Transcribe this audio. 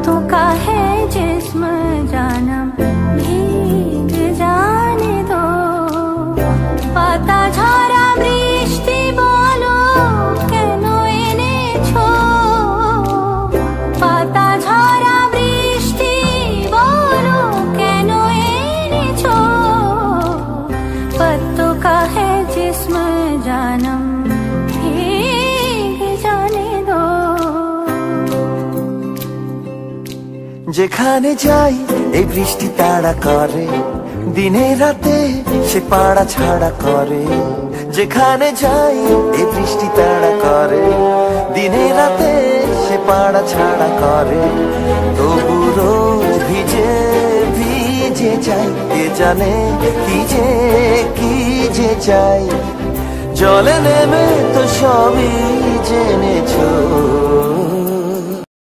पत्तों का है जिस्म जानम भीग जाने दो। पाता झरा বৃষ্টি বলো কেন এনেছো। পাতা ঝরা বৃষ্টি বলো কেন এনেছো। पत्तों का है जिस्म जानम भीग जाने दो। যেখানে যাই এই বৃষ্টি তাড়া করে, দিনে রাতে সে পাড়া ছাড়া করে। যেখানে যাই এই বৃষ্টি তাড়া করে, দিনে রাতে সে পাড়া ছাড়া করে। তবু রোজ ভিজে ভিজে যাই, কে জানে কি যে চাই। জলে নেমে তো সবই জেনেছো।